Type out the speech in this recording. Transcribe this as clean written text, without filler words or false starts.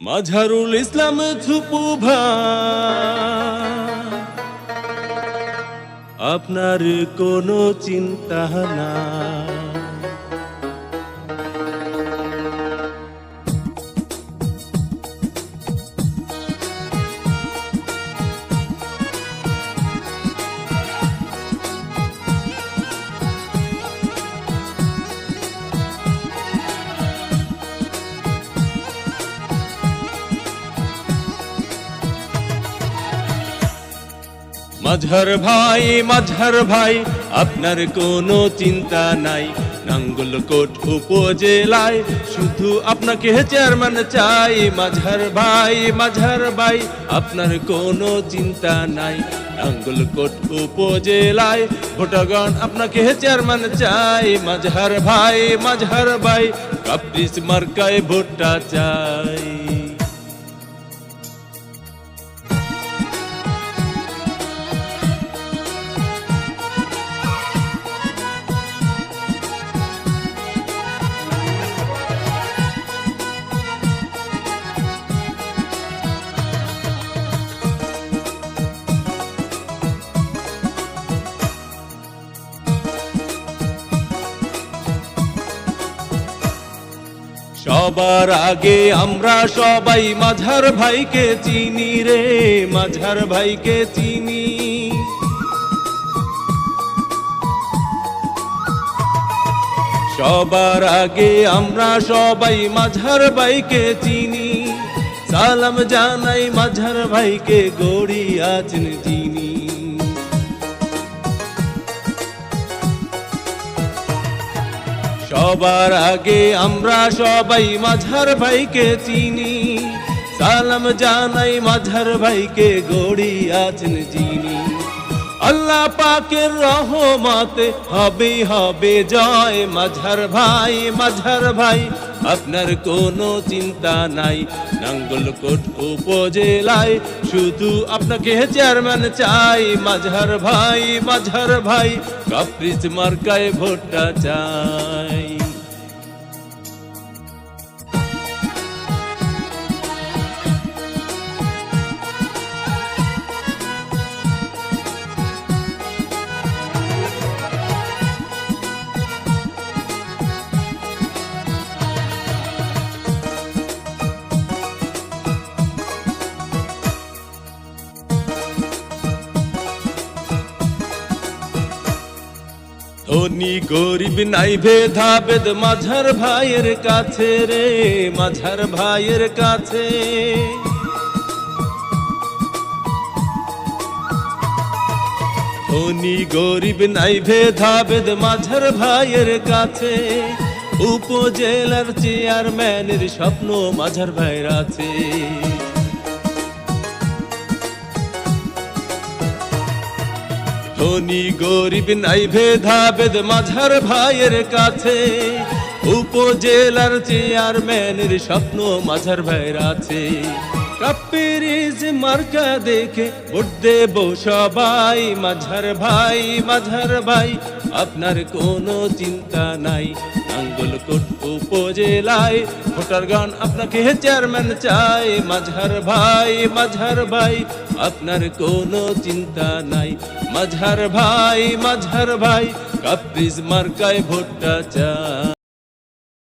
মাঝহারুল ইসলাম ঝুপু ভাই, আপনার কোনো চিন্তা না। মাঝহার ভাই আপনার কোনো চিন্তা নাই। নাঙ্গলকোট উপজেলায় শুধু আপনাকে চেয়ারম্যান চাই। মাঝহার ভাই আপনার কোনো চিন্তা নাই। নাঙ্গলকোট উপজেলায় ভোটারগণ আপনাকে চেয়ারম্যান চাই। মাঝহার ভাই কাপ্রিস মার্কায় ভোটটা চাই। সবার আগে আমরা সবাই মাঝহার ভাইকে চিনি রে, মাঝহার ভাইকে চিনি। সবার আগে আমরা সবাই মাঝহার ভাইকে চিনি। সালাম জানাই মাঝহার ভাইকে গড়ি আছেন চিনি। সবার আগে আমরা সবাই মাঝহার ভাইকে চিনি। সালাম জানাই মাঝহার ভাইকে গড়ি আছেন চিনি। আল্লাহ পাকের রহমতে হবে জয়। মাঝহার ভাই আপনার কোনো চিন্তা নাই। নাঙ্গলকোট উপজেলায় শুধু আপনাকে চেয়ারম্যান চাই। মাঝহার ভাই কাপ্রিস মার্কায় ভোটটা চাই। ধনী গরিব নাই ভেদাভেদ মাঝহার ভাইয়ের কাছে রে, মাঝহার ভাইয়ের কাছে। ধনী গরিব নাই ভেদাভেদ মাঝহার ভাইয়ের কাছে। উপজেলার চেয়ারম্যানের স্বপ্ন মাঝহার ভাইয়ের আছে। ধনী গরিব নাই ভেদাভেদ মাঝহার ভাইয়ের কাছে। উপজেলার চেয়ারম্যানের স্বপ্ন মাঝহার ভাইয়ের আছে। কাপ্রিস মার্কা দেখে ভোট দেব সবাই। মাঝহার ভাই আপনার কোনো চিন্তা নাই। নাঙ্গলকোট উপজেলায় ভোটারগণ আপনাকে চেয়ারম্যান চাই। মাঝহার ভাই আপনার কোনো চিন্তা নাই। মাঝহার ভাই কাপ্রিস মার্কায় ভোটটা চাই।